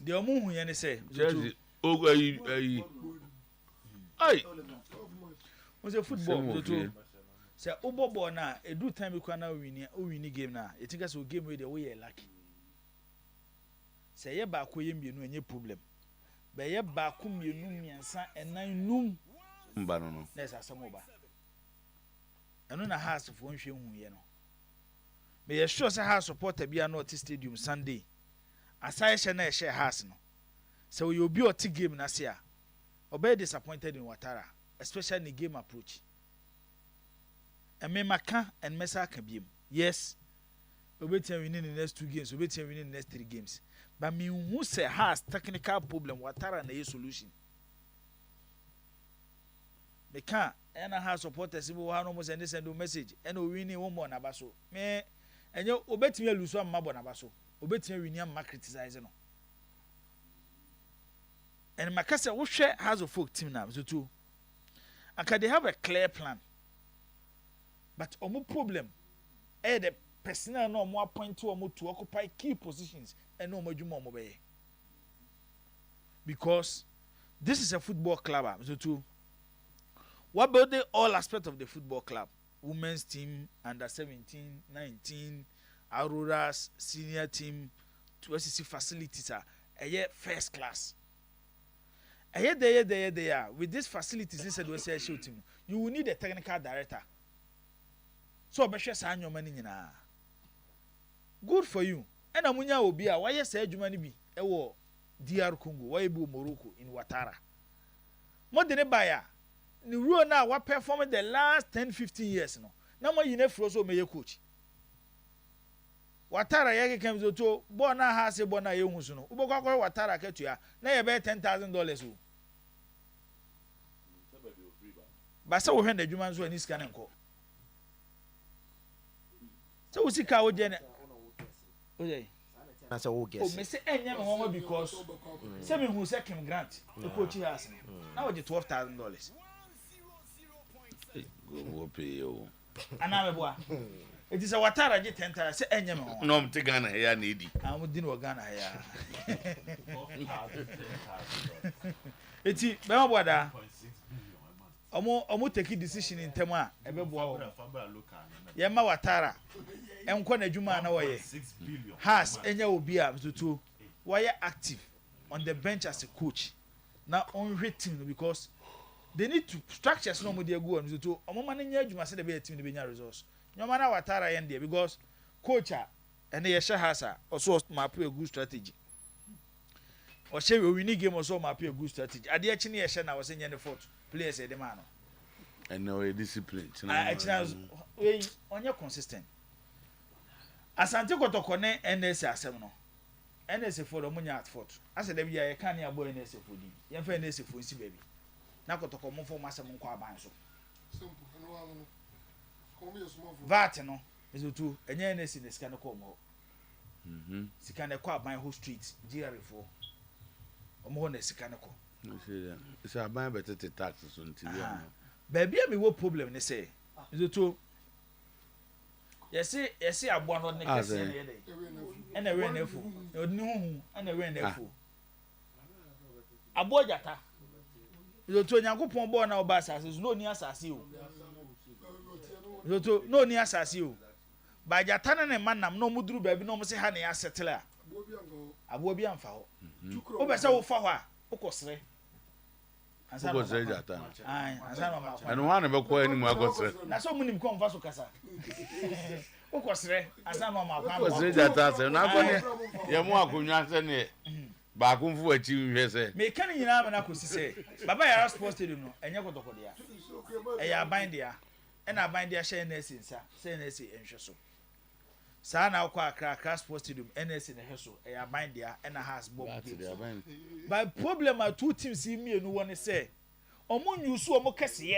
de omu hu ye ne say ogu ayi ai o say football to say obobo na edu time kwa na win game na e think say o game we dey we lucky say ye ba ko ye mienu enye problem be ye ba ko mienu miensa enan num mba no na esa samoba eno na house fo nhwe hu ye no me ye sure say house supporter bia no at stadium Sunday asai she na she house no say we obi oti game na se a obey disappointed in Watara especially in the game approach and me maka and mesa ka biem yes obetia winning the next 2 games obetia winning the next 3 games but me who say has technical problem Watara na solution me can and has supporters we have no send a message and we winning one more na baso me enyo obetia lose am mabo na baso obetia winning am criticize no and makasa wo hwe has a folk team now so too and can they have a clear plan but omo problem the personnel no mo appoint to omo to occupy key positions and no mo dwuma omo be because this is a football club so too what about the all aspect of the football club women's team under 17 19 Aurora's senior team to SCC facilities are first class there with these facilities inside the SCC team you will need a technical director so obehwe sa anyoma ni nyina good for you and amunya obi a why say adwuma ni bi e wo DR Congo why bu Morocco in Ouattara mo de ne baya ni ruo na wa perform the last 10-15 years no na mo yine fro so meye coach Ouattara ye kekam zo to bo na ha se bo na ye hu so no ubokwa Ouattara ketua na ye be $10,000 o ba se wo hwe na adwuma nso ani sika ne nko se wo sika wo je ne oye na say wo o guess me say enya me homo because say me hu say Kim Grant the coach has na wo je $12,000 Go pay you. ana me boa it is a Ouattara je 10,000 say enya me homo No, I'm taking Ghana here need. am din wo Ghana ya eti be ma boa da omo take decision in tem a ebe boa wo ye ma Ouattara enko na adwuma na wo ye has enya obi a tutu wo ye active on the bench as a coach na on team because they need to structures no mo dey go on tutu omo ma nya adwuma se de be team de be nya results nyoma na Ouattara ye ndie because coach a ene ye hye has a also map a good strategy o hye we win game also map a good strategy ade a chi ne ye hye na wo se nya ne fourth players e de ma no And no discipline. we onye consistent asante kotoko ne NS asem no NS for do munya at fort ase da bia ye kan ya boy NS for di ye fa NS for nsi baby na kotoko mo fo masem nko aban so vat no ezotu enye NS ne sika ne ko mo sika ne ko aban ho street GR for omo ho ne sika ne ko it's a buy better taxes on TV. Baby me wo problem ne say ezotu yesi abo no ne kese ne yede ena we na fu odni hu ena we na fu abo jata ezotu onyankopon bo na oba asase no ni asase o ezotu no ni asase o ba jata ne manam no muduru baby no mo se ha ne ya settle a abo bi amfa ho o be se wo fa ho a ukosre Go say jata. ai ansa no ma And one be ko ani mu agosre. na so munim ko mfa so kasa ukosre ansa no ma kwa Go say jata se na ko ne ye mu akonwa se ne ba ko mfu achi nhwe se. me kan nyina ma na ko si se baba yara sports stadium no enye kotoko dia e ya ban dia e na ban dia share na esinsa se na esi enhwe so sa na kwa Accra sports stadium NS na heso e ya ban dia e na has bomb but problem are two teams in me no one say omo nyusu omo kese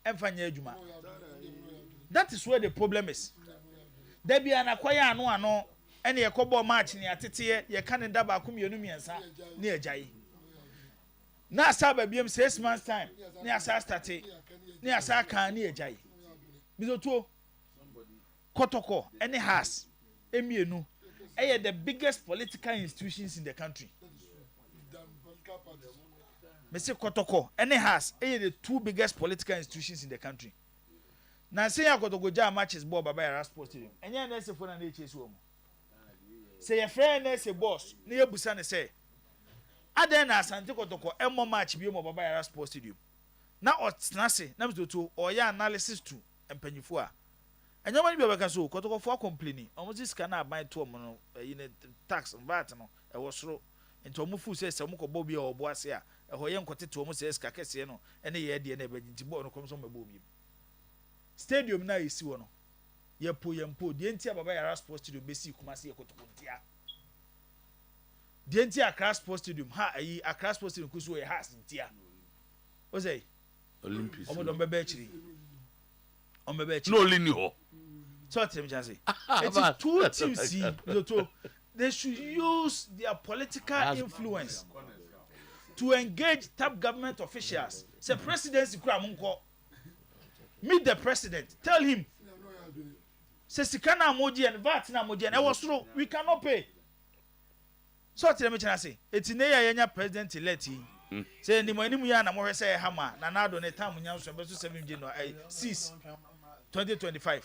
emfanya adwuma that is where the problem is da bia na kwaya ano ene yekobo match ne atete ye Canada ba ko mienu miensa ne ajayi na asaba biem 6 months time ne asa start ne asa kan ne ajayi bizotuo kotoko ene has emienu the biggest political institutions in the country. Mr. Kotoko, ene has the two biggest political institutions in the country. Now say ya Kotoko ja matches ball baba ya sports stadium. Enye na se fona na echesu omo. Say your friend na se boss, na ye busa ne say. Aden na Asante Kotoko emo match bi mo baba ya sports stadium. Na otna se na mzoto oya analysis to empanyifo a anya mani bia beka so kotoko for complaining omo ji sika na aban to omo no tax VAT no e wo soro enti omo fu se omo ko bo bia obo ase a e ho ye nkote to omo se sika kese no ene ye de na ebaji nti bo no kom so mabo bi stadium na yesi wo no ye po de enti ababa yara sports stadium besi kuma se ye kotoko ntia de enti Accra sports stadium ha ayi Accra sports stadium kuso ye has ntia o say Olympics omo don bebe chiri no only ni ho. So tell me just say it's two teams see they should use their political influence to engage top government officials. Say presidency meet the president, tell him say sikana moji and VAT na moji and I was true we cannot pay. So tell me just say it's near yenya president elect say ni mo animu ya na mo say hama na na do ne time nya so be so 7 January 6 2025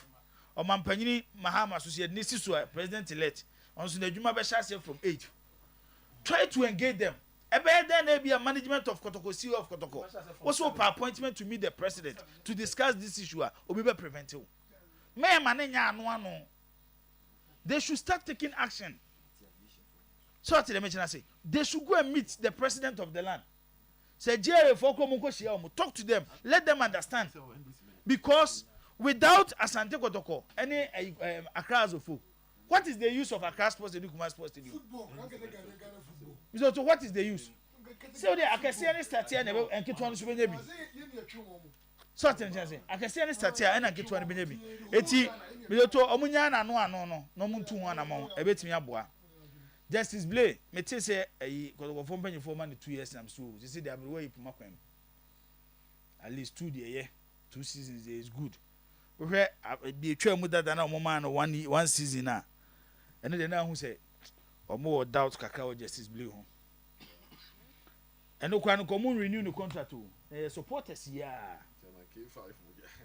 Omampanyini Mahama Associate Nisisu president elect on so adwuma be share from 8 try to engage them ebe then be a management of Kotoko CEO of Kotoko also per appointment to meet the president to discuss this issue obi be preventive me manenya anu they should start taking action So to the mention I say they should go and meet the president of the land. Say Jerry for talk to them, let them understand. Because without Asante Kotoko, any Accra Azofo, what is the use of Accra Sports Stadium, Kumasi Sports Stadium? So what is the use? So I can see any start here and get one to be. So I can see any start here and get one to be. Eti, we to Omunya na no muntu one among a bit me abwa. Justice Blay, me say a from penny for money 2 years and so you see they have way at least 2 years, 2 seasons is good. Where be a trail with that than a woman one season now. And then now who say or more doubt cacao Justice Blay home. And no can come renew the contract to supporters, yeah.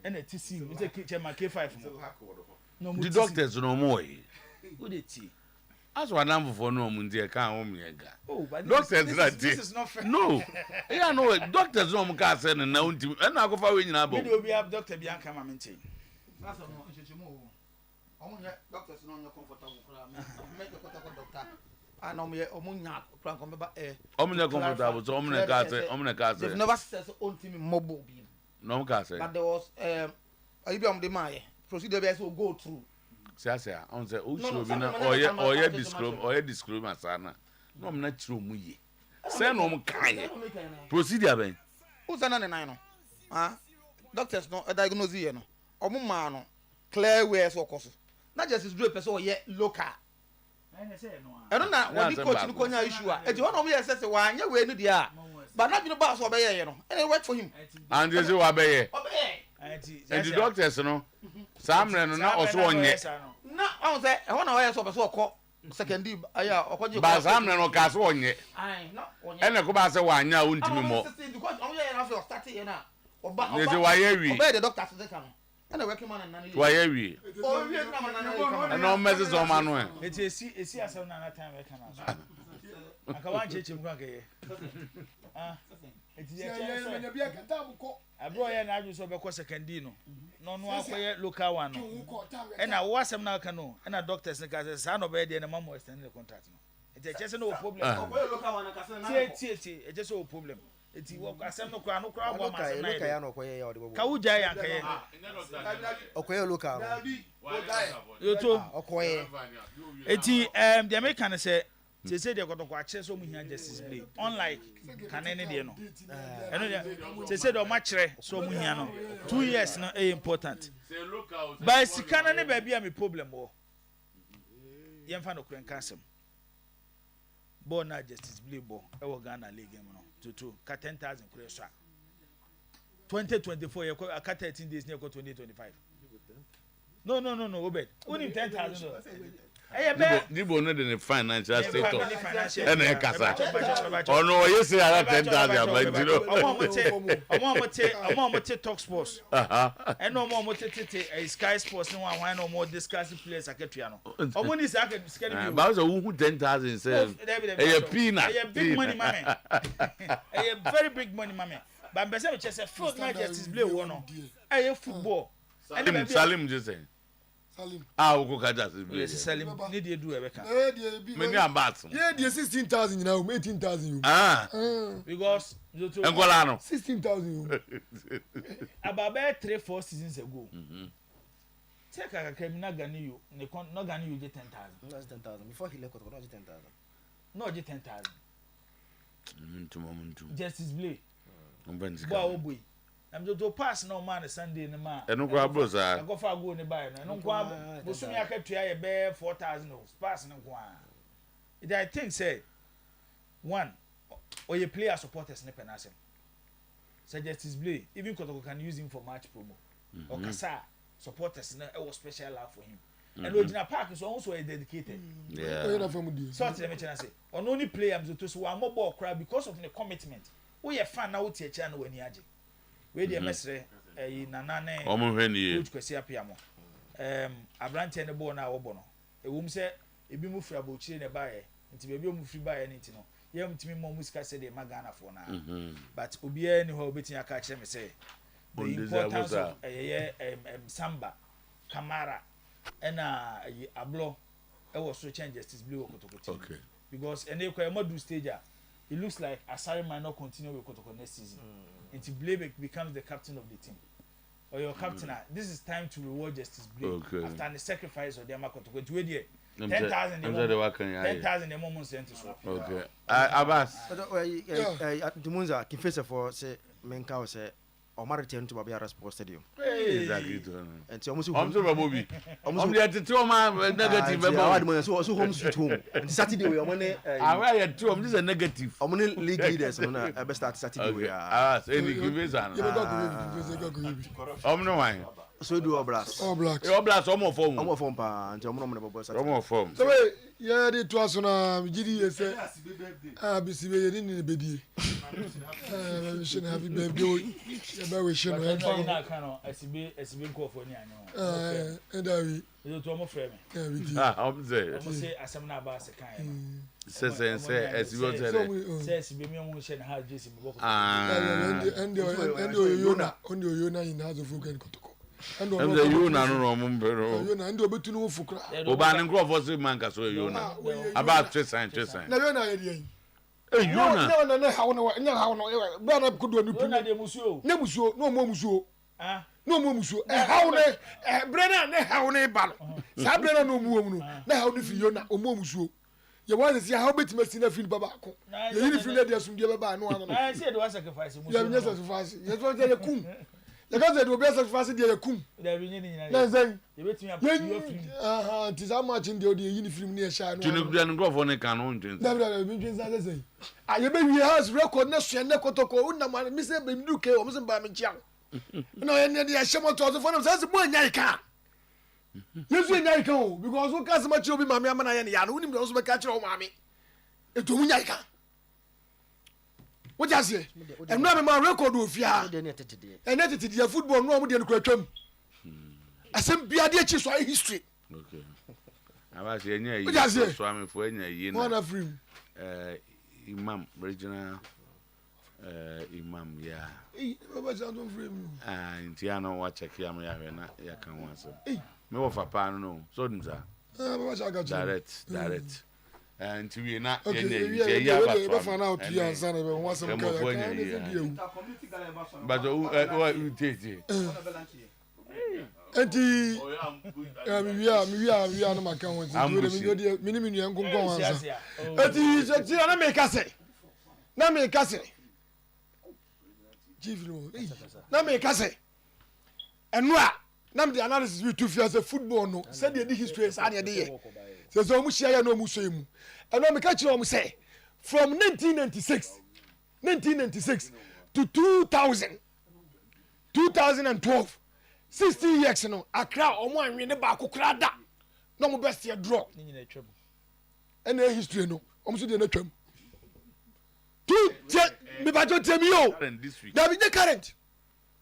And a TC, it's a Chairman K5. No, the doctors no more. Who did see? That's what number for no Mundia can't home. Oh, but doctors this is not fair. No, yeah, no, doctors no can send and now and I go for winning about. We have Dr. Bianca Maminti. That's a doctors no comfortable. Make the doctor. I know me Omunya comfortable. So Omna They've never said own team mobile. No can say. But there was Ibiam de Maya procedure will go through. Sasa on say o show bi na oye describe asana no am na tiro mu ye say no am kan procedure ben o sana ne nan no doctors no diagnose ye no omo ma no clear ways okoso na just do person oye local eno na wodi coach no konya issue eti won no ye say wa anya we no dia but na bi no ba so obeye ye no and work for him and you say wa obeye and the doctors no samre no na oso onye na on say e wona wa so be so okọ secondary aya okoje ba samre no ka so onye no onye ene ko ba say wa anya o ntimi mo because on ye na for start here na oba ye say wa ye wi oba the doctor so dey ene working man na wa ye wi o wi na man na no message so man no esi asem na time we kana so aka wan cheche mu kan ke abro ye na aju so be ko secondary no no akoye local one no e na wo asem na aka no e na doctors ne ka say sa no be dey na mamo extend the contract no e je say no problem akoye local one ka say na tie e je say no problem eti wo asem no kra abo ma say na local ya no koye ya ode ka wuja ya ka ye okoye local yo to okoye eti the American say say they got to watch so mu here Justice Blay unlike can any dey no eno say the match so mu here no 2 years no is important but sikana ne ba bia me problem wo yem fa no kren kasem bo na Justice Blay bo e wo Ghana league no to ka 10,000 kure so 2024 ye ko aka 13 days ne ko 2025 no obed only 10,000 Nibo no the financial status and e kasa ono ye say ara 10,000 but you know omo mo talk sports and no more Sky Sports no one no more discuss players aketua no omo ni say akedi but so who 10,000 say e peanut e big money mame e very big money mame but be say we say field match Justice Blay wo no e football Salim just say o ko kaja Yes Salim need you do e beka many ambats yeah the 16,000 you know 18,000 because Angola no 16,000 about 3-4 seasons ago take a criminal Gani you no Gani you get 10,000 that's 10,000 before he left not 10,000 no get 10,000 muntu Justice Blay ombenzi boy boy I'm just to pass no man Sunday in the man. Eno kwa bros I go for go ne buy no. Eno kwa bosumi akatua ye be 4,000 pass no kwa. It I think say one or you player supporters ne penasem. Justice Blay even Kotoko can use him for match promo. Or Kasa supporters ne was special love for him. And original park is also dedicated. Yeah. So let me say on only player am to so one more ball crowd because of the commitment. We are fan now tie cha no wani age. We dey mesre nanane omo hwe ni coach kwesi apiamo abrante ne ball na wo bo no ewum se ebi mu fura bo chire ne bae nti bebi o mu firi bae ne nti no ye mtimi mo musika se de magana fo na but obi e ni ho obetin aka kire me se the importance of samba kamara ena ablo e wo so change Justice Blay okotokoti okay because and they can do stage. It looks like Asari might not continue with Kotoko next season. Until Blake becomes the captain of the team. Or your captain, this is time to reward Justice Blake after the sacrifice of the Kotoko. 10,000 the moment sent to so. Okay. Abbas. The Munza, Confessor for say, Menka say, or Maritain to Babiara Sports Stadium. Exactly. And so almost movie. Almost at 2 months negative. So home sweet home. And Saturday, we are money. I had 2 of this a negative. I'm only league leaders on a best start Saturday. We are. Any give no wine. So do our blast. All blacks. Your blast, almost form. I'm from Pa and Jomo. Almost form. So yeah, the twas on a GD say, be civilian in the bedi. We should have been doing. We should have found. As been called for Nyan. And I will to frame. I'm there. Say, as I'm not about a kind. Says as you Says, be me on and how Jason walk. And Yona in House of Fugan Kotoko. And the you know, and do betu no fukra. Oban and Crawford man so you know about 3 sign. Na you na ye. Eh you know. No how no. Bana could do no. Na de musuo. Na musuo, no mo musuo. Ah. No mo musuo. How ne Brenna na how ne ba. Sa Brenna no mu no. Na how ne fi Yona o mo musuo. Ye wan say how betima si na fi baba ko. Ye yini fi na de asumdie baba no ano. I said was sacrifice musuo. Ya me sacrifice. Ye to say kum. You can't say the best sacrifice dey kum. Na say you bet me up your film. It is how much in the uniform near Shine. Tinubu go for ne kan on twin. That be twin say. Ah you be we has record na so na kotoko una ma me say be ndu ke o me say ba me chiam. No ye ne dey shemo to so for them say mo anya ika. Yesu anya ika o because we can say ma chi obi mama ama na ye ne ya no unim do so be ka kire o mama. Eto mu nya ika. What you say? And now my record of ya. And that it is football no more than kwatwam. Asem bia de chi so history. Okay. Abbas ye nya What you say? so am for nya yi One na. of him. Imam regional imam ya. Baba sound of him. Ntiano wa check ya me ya hwe na ya kan wa so. Me wo fa pa no so nza. Baba shaka Direct. And to be not okay, yeah, but find out to you son of one some but who did it? And we are no account. Minimum young go answer. But he said, "Na me kase. Na me kase. Na me kase. And na me the analysis we two fears of football no. Said the history is any day. So so mu share no mu so mu. And when me catch you say from 1996 to 2012 60 years no Accra omo anwe ne ba kokora da no mo best ye draw and the history no omo so de na twam tu me ba to temi o da bi the current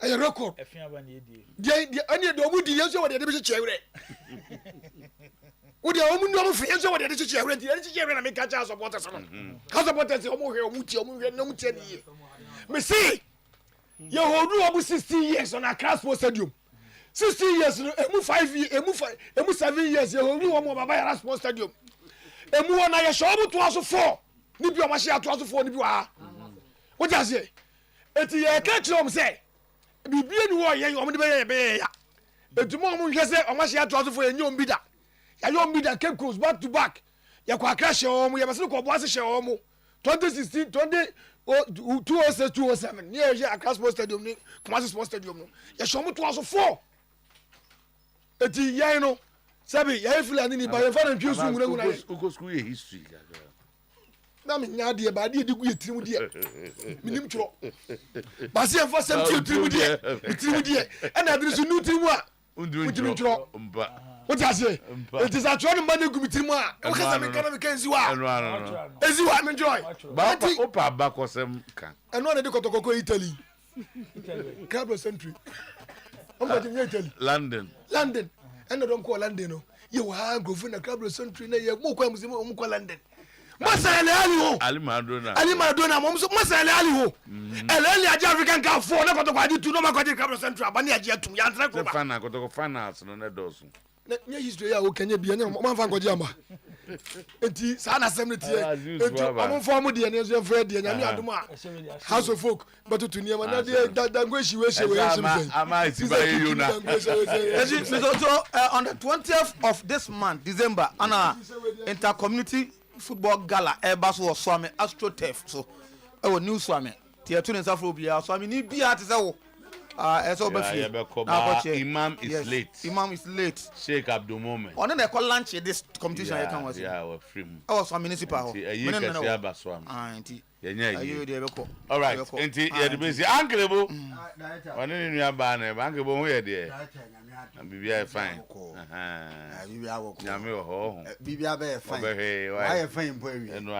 a record efia ba na edie de ani de omu di yeso we de bi chewere wo de omu no fi yeso we de chewere di ani chewere na me catch our supporters no how supporters omo hwe omu hwe no mu tie ni me see you hold omu 60 years on Accra Sports Stadium 60 years no emu 5 years emu 7 years you hold omu Baba Yara Sports Stadium emu na ye show omu to aso 4 ni bi o ma share to aso 4 ni bi wa what you say eti ye catch omu say bibie ni wo ye omu de be ya etumo omu hwe say o ma share to aso 4 ye nyom bi da ya yom bi da Cape Coast back to back ya kwa Accra share omu ye bese ko bo ase share omu 2016 207 near here Accra Sports Stadium ni Kumasi Sports Stadium no ya show mu to aso 4 eti ye no sabi ya Fulani ni ba ye fa na ntwe su nguna nguna uko school ye history gaga na me nya de ba de gu ye tirimu de minim tro ba se fa sem tirimu de tirimu de e na adiri su nu tirimu a undu tro mba what you say it is a try man gu tirimu a o ka sa me kana me kan ziwa eziwa me enjoy ba opa ba kosem kan eno na de kotokoko Italy Cabro Century on ba de Italy London eno don ko London no ye wa grovu na Cabro Century na ye mo kwa muzimu mo ko London masale ali ho Ali Madonna mo so masale ali ho eleli aja African Cup 4 na kotoko adi tu no ma kotoko Cabro Century abani aje atum ya ntra ko ba fana kotoko finals no na dosu nye history ya wo kenya bi enya mo manfa ngoje amba enti sa na sem ne tie enti omo form de ne so frɛ de nyame adom a house of folk but to niam na de dangweshi we she we sim ama itiba you na so on the 20th of this month December ana inter-community football gala eba so Swami AstroTurf so e new Swami tie to ne safro bia Swami ni bia te se wo eso be fi Imam is late Sheikh Abdul Moment on na call lunch this competition you can was yeah we free Swami municipal ho enti all right enti ye de be si anklebo one ni nua ba na ba anklebo ho ye de bibia fine bibia wo nyame ho bibia be fine why fine po awie no